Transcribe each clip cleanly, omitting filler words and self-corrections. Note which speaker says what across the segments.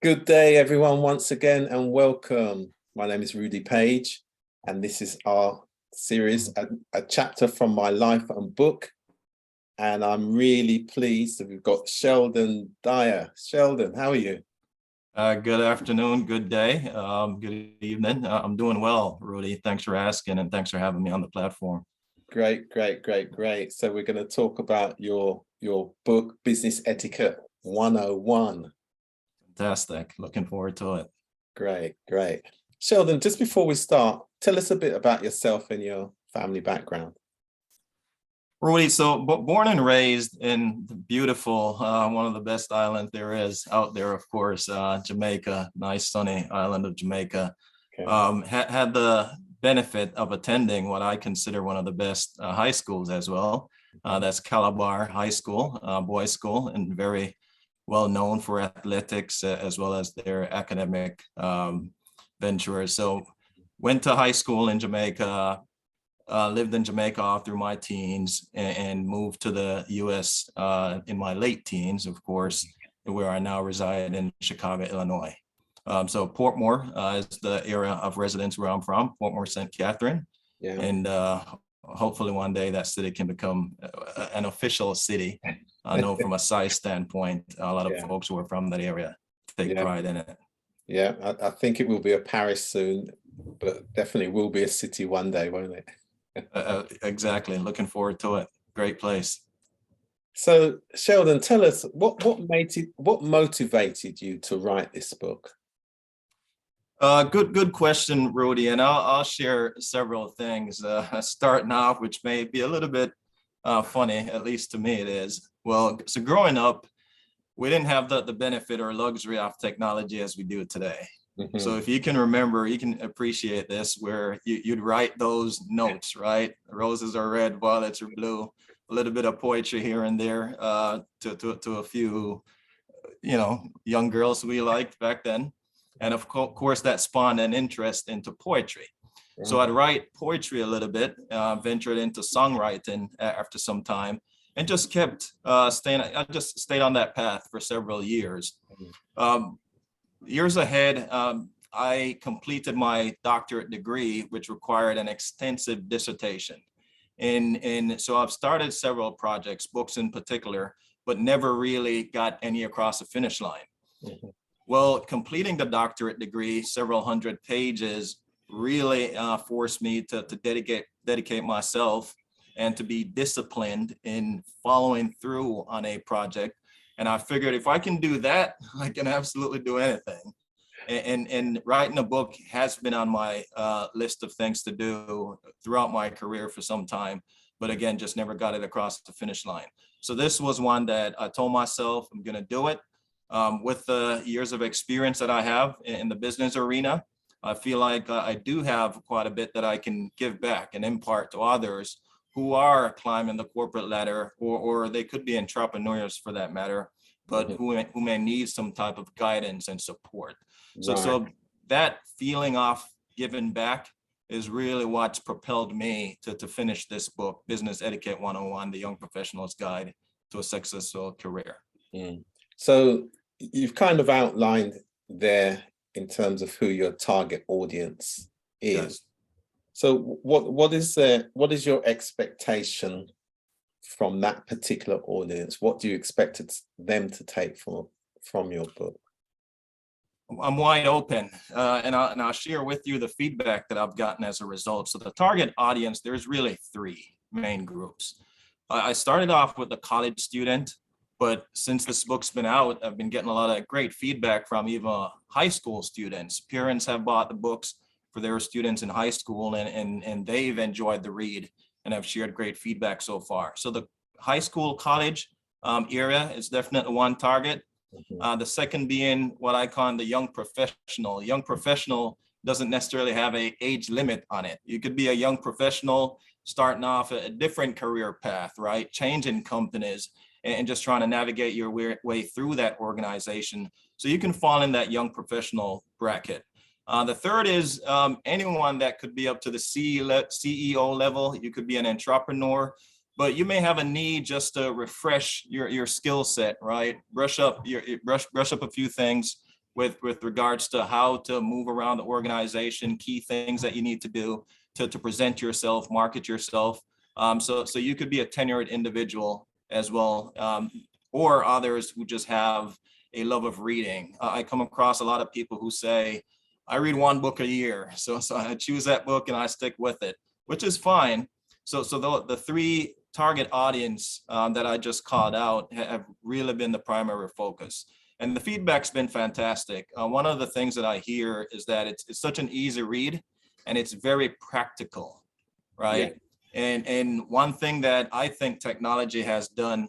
Speaker 1: Good day, everyone, once again, and welcome. My name is Rudy Page, and this is our series, a chapter from my life and book. And I'm really pleased that we've got Sheldon Dyer. Sheldon, how are you?
Speaker 2: Good afternoon, good day, good evening. I'm doing well, Rudy. Thanks for asking, and thanks for having me on the platform.
Speaker 1: Great, great, great, great. So we're going to talk about your book, Business Etiquette 101.
Speaker 2: Fantastic. Looking forward to it.
Speaker 1: Great, great. Sheldon, just before we start, tell us a bit about yourself and your family background.
Speaker 2: Rudy, so born and raised in the beautiful, one of the best islands there is out there, of course, Jamaica, nice sunny island of Jamaica.
Speaker 1: Okay.
Speaker 2: Had the benefit of attending what I consider one of the best high schools as well. That's Calabar High School, boys' school, and very well known for athletics as well as their academic ventures. So went to high school in Jamaica, lived in Jamaica all through my teens and moved to the US in my late teens, of course, where I now reside in Chicago, Illinois. So Portmore is the area of residence where I'm from, Portmore, St. Catherine.
Speaker 1: Yeah.
Speaker 2: And hopefully one day that city can become an official city. I know from a size standpoint, a lot of
Speaker 1: Yeah.
Speaker 2: folks who are from that area take pride in it.
Speaker 1: Yeah, I think it will be a Paris soon, but definitely will be a city one day, won't it?
Speaker 2: Exactly. Looking forward to it. Great place.
Speaker 1: So, Sheldon, tell us what motivated you to write this book?
Speaker 2: Good question, Rudy. And I'll share several things. Starting off, which may be a little bit funny, at least to me it is. Well, so growing up, we didn't have the benefit or luxury of technology as we do today. So if you can remember, you can appreciate this, where you'd write those notes, right? Roses are red, violets are blue, a little bit of poetry here and there to a few, young girls we liked back then. And of course, that spawned an interest into poetry. So I'd write poetry a little bit, ventured into songwriting after some time, and just kept I just stayed on that path for several years. Years ahead, I completed my doctorate degree, which required an extensive dissertation. And so I've started several projects, books in particular, but never really got any across the finish line. Well, completing the doctorate degree, several hundred pages, really forced me to dedicate myself and to be disciplined in following through on a project. And I figured if I can do that, I can absolutely do anything. And writing a book has been on my list of things to do throughout my career for some time, but again, just never got it across the finish line. So this was one that I told myself I'm gonna do it. With the years of experience that I have in the business arena, I feel like I do have quite a bit that I can give back and impart to others who are climbing the corporate ladder, or they could be entrepreneurs for that matter, but who may need some type of guidance and support. So that feeling of giving back is really what's propelled me to finish this book, Business Etiquette 101, The Young Professional's Guide to a Successful Career.
Speaker 1: So you've kind of outlined there in terms of who your target audience is.
Speaker 2: Yes.
Speaker 1: So what is your expectation from that particular audience? What do you expect them to take from your book?
Speaker 2: I'm wide open, and I'll share with you the feedback that I've gotten as a result. So the target audience, there's really three main groups. I started off with a college student, but since this book's been out, I've been getting a lot of great feedback from even high school students. Parents have bought the books for their students in high school, and they've enjoyed the read and have shared great feedback so far. So the high school, college area is definitely one target. The second being what I call the young professional. Young professional doesn't necessarily have an age limit on it. You could be a young professional starting off a different career path, right? Changing companies and just trying to navigate your way through that organization. So you can fall in that young professional bracket. The third is anyone that could be up to the CEO level. You could be an entrepreneur, but you may have a need just to refresh your skill set, right? Brush up a few things, with regards to how to move around the organization, key things that you need to do to present yourself, market yourself. So you could be a tenured individual as well, or others who just have a love of reading. I come across a lot of people who say, I read one book a year. So I choose that book and I stick with it, which is fine. So the three target audience that I just called out have really been the primary focus. And the feedback's been fantastic. One of the things that I hear is that it's such an easy read and it's very practical, right? Yeah. And one thing that I think technology has done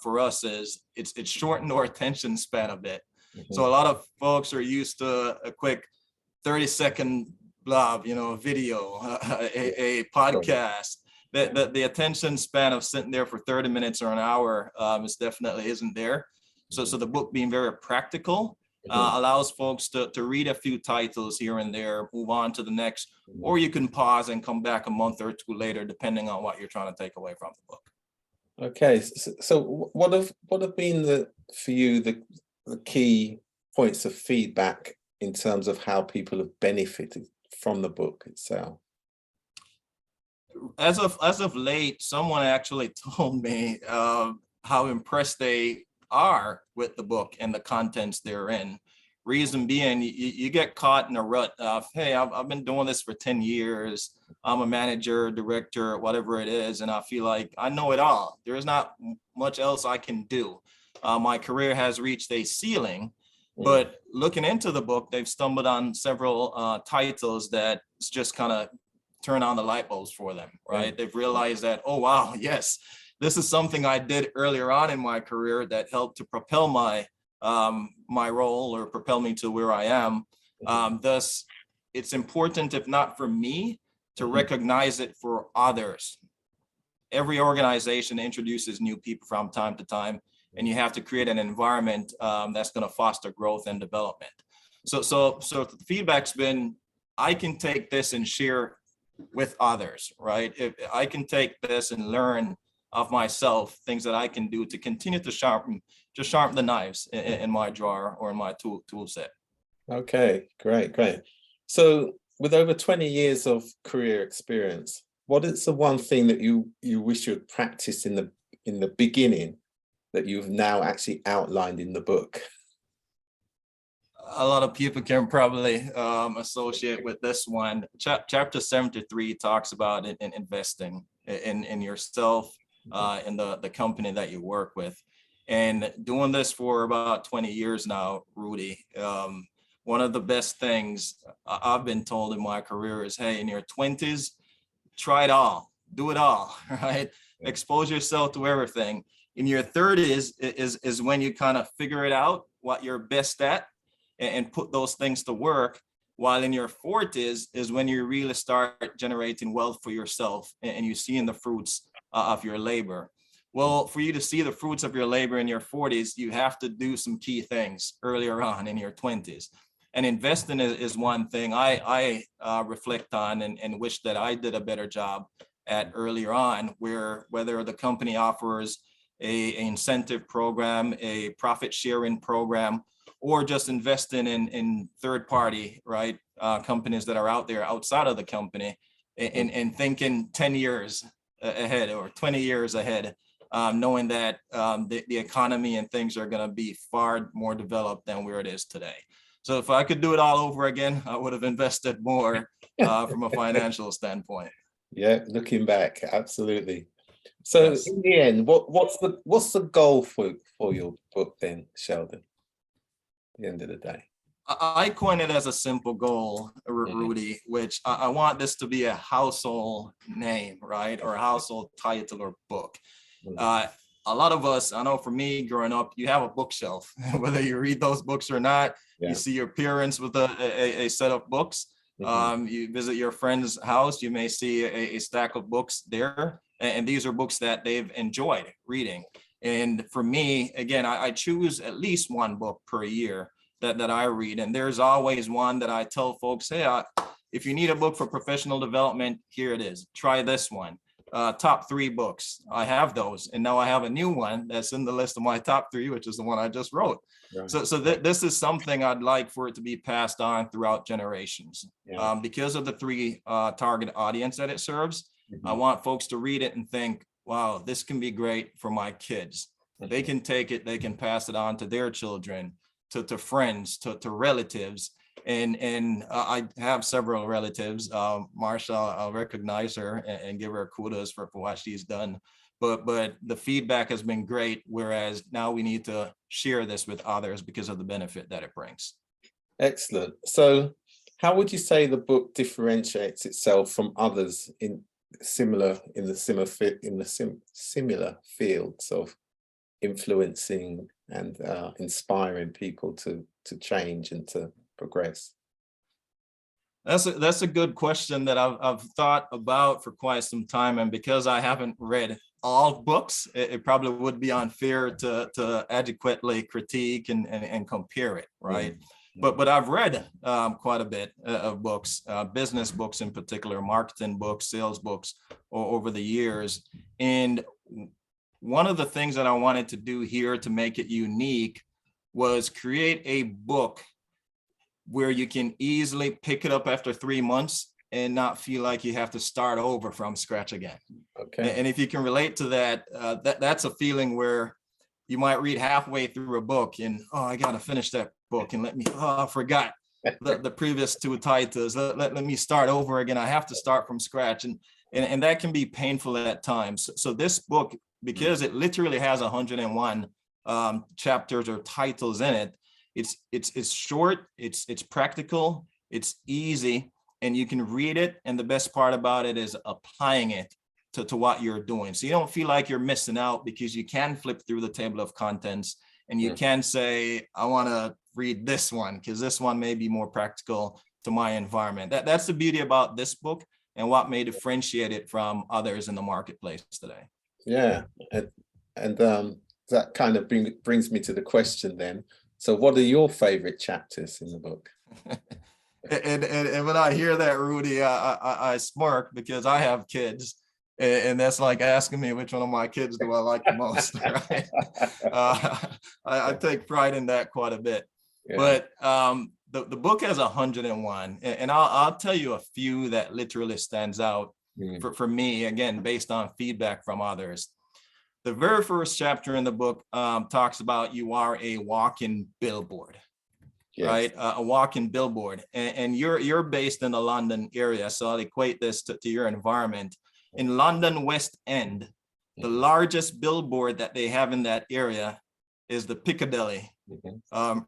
Speaker 2: for us is it's shortened our attention span a bit. Mm-hmm. So a lot of folks are used to a quick 30-second blob, video, a podcast. The attention span of sitting there for 30 minutes or an hour is definitely isn't there. So the book being very practical allows folks to read a few titles here and there, move on to the next, or you can pause and come back a month or two later, depending on what you're trying to take away from the book.
Speaker 1: Okay, so what have been for you the key points of feedback in terms of how people have benefited from the book itself?
Speaker 2: As of late, someone actually told me how impressed they are with the book and the contents therein. Reason being, you get caught in a rut of, hey, I've been doing this for 10 years. I'm a manager, director, whatever it is, and I feel like I know it all. There's not much else I can do. My career has reached a ceiling, but looking into the book, they've stumbled on several titles that just kind of turn on the light bulbs for them, right? They've realized that, oh, wow, yes, this is something I did earlier on in my career that helped to propel my my role or propel me to where I am. Thus, it's important, if not for me, to recognize it for others. Every organization introduces new people from time to time, and you have to create an environment that's going to foster growth and development. So the feedback's been, I can take this and share with others, right? If I can take this and learn of myself, things that I can do to continue to sharpen the knives in my drawer or in my tool set. Okay,
Speaker 1: great. So with over 20 years of career experience, what is the one thing that you wish you had practiced in the beginning that you've now actually outlined in the book?
Speaker 2: A lot of people can probably associate with this one. Chapter 73 talks about investing in yourself, in the company that you work with. And doing this for about 20 years now, Rudy, one of the best things I've been told in my career is, hey, in your 20s, try it all, do it all, right? Expose yourself to everything. In your 30s is when you kind of figure it out, what you're best at, and put those things to work, while in your 40s is when you really start generating wealth for yourself and you're seeing the fruits of your labor. Well, for you to see the fruits of your labor in your 40s, you have to do some key things earlier on in your 20s. And investing is one thing I reflect on and wish that I did a better job at earlier on, where whether the company offers an incentive program, a profit sharing program, or just investing in third party, right? Companies that are out there outside of the company and thinking 10 years ahead or 20 years ahead, knowing that the economy and things are going to be far more developed than where it is today. So if I could do it all over again, I would have invested more from a financial standpoint.
Speaker 1: Yeah, looking back, absolutely. So yes. In the end, what's the goal for your book then, Sheldon? At the end of the day,
Speaker 2: I coined it as a simple goal, Rudy, which I want this to be a household name, right? Or a household title or book. A lot of us, I know for me growing up, you have a bookshelf, whether you read those books or not. Yeah. You see your parents with a set of books. You visit your friend's house, you may see a stack of books there. And these are books that they've enjoyed reading. And for me, again, I choose at least one book per year that I read. And there's always one that I tell folks, hey, if you need a book for professional development, here it is. Try this one. top 3 books. I have those. And now I have a new one that's in the list of my top 3, which is the one I just wrote.
Speaker 1: Right.
Speaker 2: So this is something I'd like for it to be passed on throughout generations.
Speaker 1: Yeah.
Speaker 2: Because of the 3 target audience that it serves, I want folks to read it and think, wow, this can be great for my kids. They can take it, they can pass it on to their children, to friends, to relatives. And I have several relatives. Marsha, I'll recognize her and give her kudos for what she's done. But the feedback has been great, whereas now we need to share this with others because of the benefit that it brings.
Speaker 1: Excellent. So how would you say the book differentiates itself from others in similar fields of influencing and inspiring people to change and to progress?
Speaker 2: That's a good question that I've thought about for quite some time, and because I haven't read all books, it probably would be unfair to adequately critique and compare it, right? But I've read quite a bit of books, business books in particular, marketing books, sales books over the years. And one of the things that I wanted to do here to make it unique was create a book where you can easily pick it up after 3 months and not feel like you have to start over from scratch again.
Speaker 1: Okay.
Speaker 2: And if you can relate to that, that's a feeling where you might read halfway through a book and, oh, I got to finish that book and I forgot the previous 2 titles. Let me start over again. I have to start from scratch. And that can be painful at times. So this book, because it literally has 101 chapters or titles in it, it's short, it's practical, it's easy, and you can read it. And the best part about it is applying it to what you're doing. So you don't feel like you're missing out, because you can flip through the table of contents and you can say, I want to read this one because this one may be more practical to my environment. That's the beauty about this book and what may differentiate it from others in the marketplace today.
Speaker 1: Yeah, and that kind of brings me to the question then. So what are your favorite chapters in the book?
Speaker 2: And when I hear that, Rudy, I smirk, because I have kids, and that's like asking me which one of my kids do I like the most, right? I take pride in that quite a bit. Yeah. But the book has 101, and I'll tell you a few that literally stands out for me, again, based on feedback from others. The very first chapter in the book talks about you are a walking billboard. Yes. Right? A walking billboard. And you're based in the London area, so I'll equate this to your environment. In London West End, the largest billboard that they have in that area is the Piccadilly.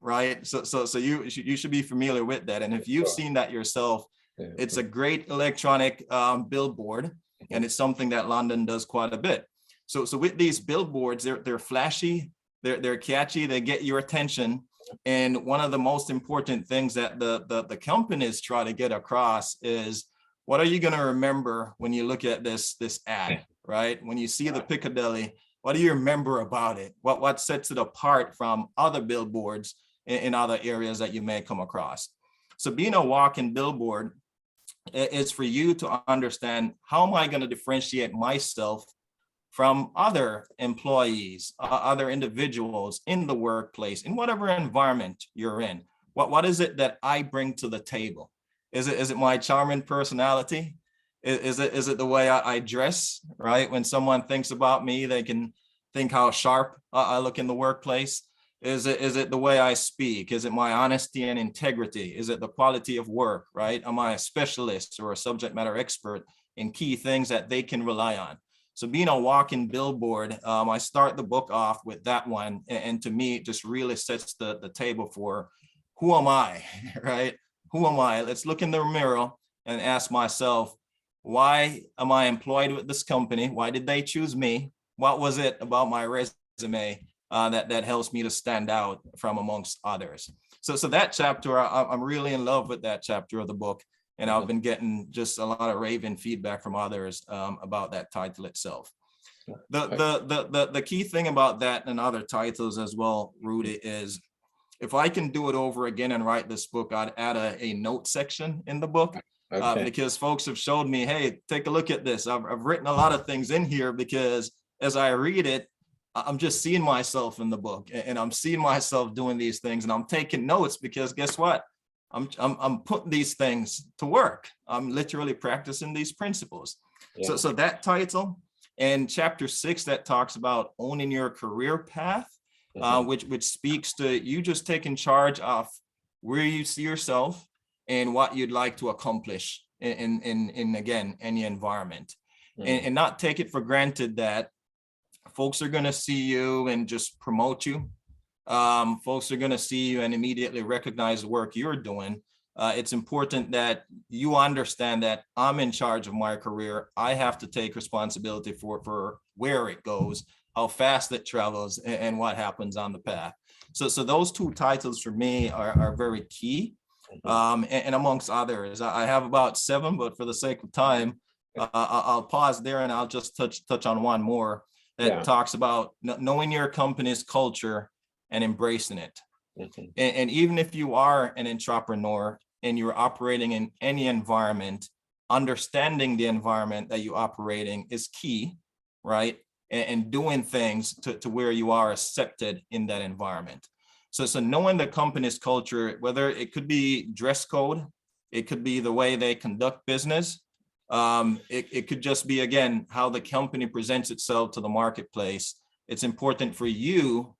Speaker 2: Right? So you should be familiar with that. And if you've seen that yourself, it's a great electronic billboard, and it's something that London does quite a bit. So with these billboards, they're flashy, they're catchy, they get your attention. And one of the most important things that the companies try to get across is, what are you going to remember when you look at this ad, right? When you see the Piccadilly, what do you remember about it? What sets it apart from other billboards in other areas that you may come across? So being a walking billboard is for you to understand, how am I going to differentiate myself from other employees, other individuals in the workplace, in whatever environment you're in? What is it that I bring to the table? Is it my charming personality? Is it the way I dress, right? When someone thinks about me, they can think how sharp I look in the workplace. Is it the way I speak? Is it my honesty and integrity? Is it the quality of work, right? Am I a specialist or a subject matter expert in key things that they can rely on? So being a walking billboard, I start the book off with that one. And to me, it just really sets the table for, who am I, right? Who am I? Let's look in the mirror and ask myself, why am I employed with this company? Why did they choose me? What was it about my resume that helps me to stand out from amongst others? So that chapter, I'm really in love with that chapter of the book. And I've been getting just a lot of raving feedback from others about that title itself. The key thing about that and other titles as well, Rudy, is if I can do it over again and write this book, I'd add a note section in the book.
Speaker 1: Okay.
Speaker 2: because folks have showed me, hey, take a look at this. I've written a lot of things in here because as I read it, I'm just seeing myself in the book, and I'm seeing myself doing these things, and I'm taking notes because guess what? I'm putting these things to work. I'm literally practicing these principles.
Speaker 1: Yeah.
Speaker 2: So that title and chapter 6 that talks about owning your career path, which speaks to you just taking charge of where you see yourself and what you'd like to accomplish in again, any environment, and not take it for granted that folks are going to see you and just promote you. Folks are going to see you and immediately recognize the work you're doing. It's important that you understand that I'm in charge of my career. I have to take responsibility for where it goes, how fast it travels, and what happens on the path. So those two titles for me are very key. And amongst others, I have about 7, but for the sake of time, I'll pause there and I'll just touch on one more that talks about knowing your company's culture and embracing it. And even if you are an entrepreneur and you're operating in any environment, understanding the environment that you're operating is key, right? And doing things to where you are accepted in that environment. So knowing the company's culture, whether it could be dress code, it could be the way they conduct business. It could just be, again, how the company presents itself to the marketplace. It's important for you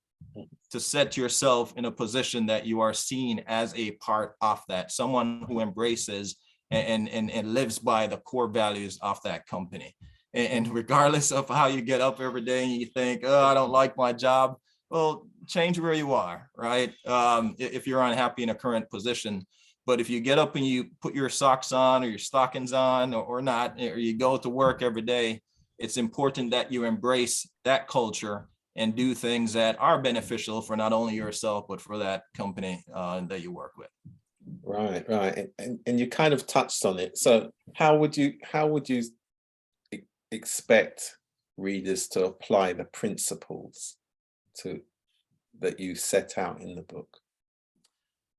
Speaker 2: to set yourself in a position that you are seen as a part of that, someone who embraces and lives by the core values of that company. And regardless of how you get up every day and you think, oh, I don't like my job, well, change where you are, right? If you're unhappy in a current position. But if you get up and you put your socks on or your stockings on or not, or you go to work every day, it's important that you embrace that culture and do things that are beneficial for not only yourself, but for that company that you work with.
Speaker 1: Right. And you kind of touched on it. So how would you expect readers to apply the principles that you set out in the book?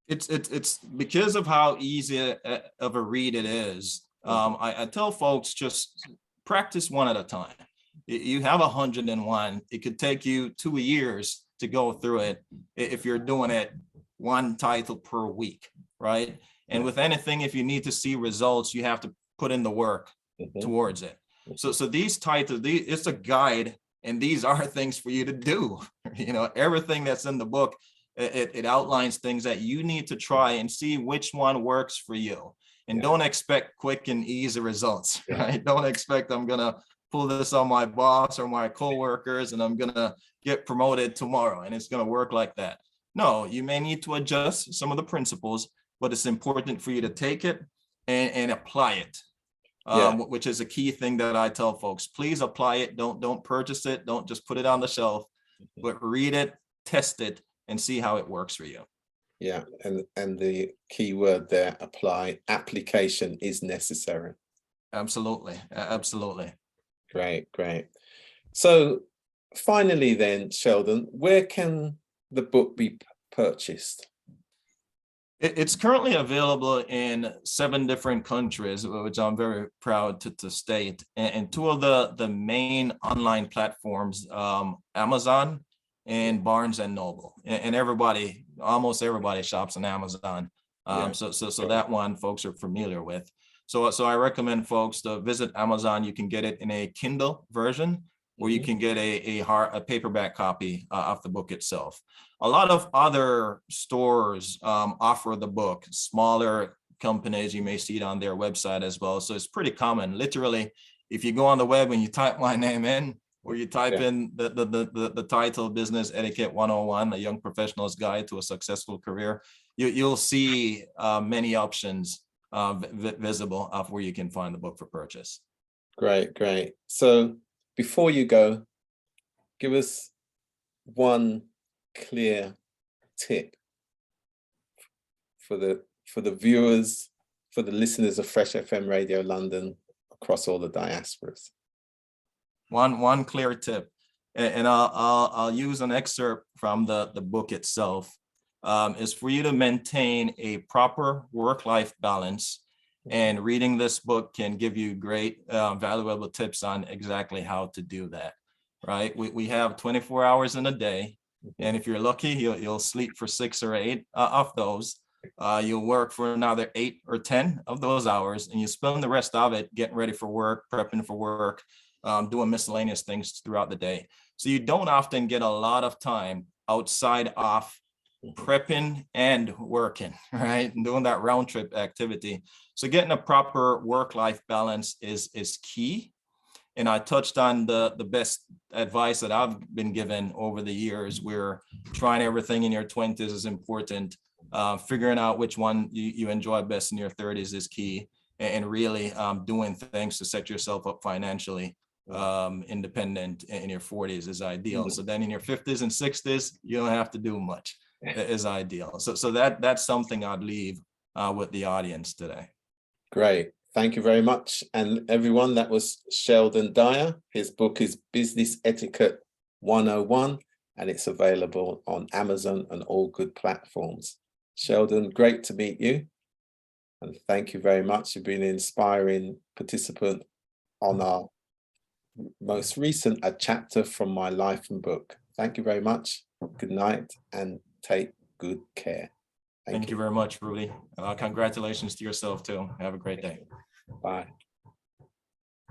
Speaker 2: It's because of how easy of a read it is. I tell folks, just practice one at a time. You have 101. It could take you 2 years to go through it if you're doing it one title per week, right? And with anything, if you need to see results, you have to put in the work towards it. So these titles, it's a guide, and these are things for you to do. You know, everything that's in the book, it outlines things that you need to try and see which one works for you. And don't expect quick and easy results, right? Don't expect I'm gonna pull this on my boss or my coworkers and I'm gonna get promoted tomorrow and it's gonna work like that. No, you may need to adjust some of the principles, but it's important for you to take it and apply it, which is a key thing that I tell folks. Please apply it. Don't purchase it. Don't just put it on the shelf, but read it, test it, and see how it works for you.
Speaker 1: Yeah, and the key word there, apply. Application is necessary.
Speaker 2: Absolutely.
Speaker 1: Great. So finally then, Sheldon, where can the book be purchased?
Speaker 2: It's currently available in 7 different countries, which I'm very proud to state. And 2 of the main online platforms, Amazon and Barnes and Noble, and almost everybody shops on Amazon. So that one folks are familiar with. So I recommend folks to visit Amazon. You can get it in a Kindle version, or you can get a paperback copy of the book itself. A lot of other stores offer the book, smaller companies, you may see it on their website as well. So it's pretty common. Literally, if you go on the web and you type my name in, or you type in the title, Business Etiquette 101, A Young Professional's Guide to a Successful Career, you'll see many options visible of where you can find the book for purchase.
Speaker 1: Great. So before you go, give us one clear tip for the viewers, for the listeners of Fresh FM Radio London across all the diasporas.
Speaker 2: One clear tip, and I'll use an excerpt from the book itself, is for you to maintain a proper work-life balance And reading this book can give you great, valuable tips on exactly how to do that, right? We have 24 hours in a day. And if you're lucky, you'll sleep for 6 or 8 of those. You'll work for another 8 or 10 of those hours, and you spend the rest of it getting ready for work, prepping for work, doing miscellaneous things throughout the day. So you don't often get a lot of time outside of prepping and working, right? And doing that round trip activity. So getting a proper work-life balance is key. And I touched on the best advice that I've been given over the years, where trying everything in your 20s is important. Figuring out which one you enjoy best in your 30s is key. And really doing things to set yourself up financially independent in your 40s is ideal. So then in your 50s and 60s, you don't have to do much, is ideal. So that's something I'd leave with the audience today.
Speaker 1: Great. Thank you very much. And everyone, that was Sheldon Dyer. His book is Business Etiquette 101, and it's available on Amazon and all good platforms. Sheldon, great to meet you. And thank you very much. You've been an inspiring participant on our most recent A Chapter from My Life and Book. Thank you very much. Good night and take good care.
Speaker 2: Thank you very much, Rudy. Congratulations to yourself too. Have a great day.
Speaker 1: Bye.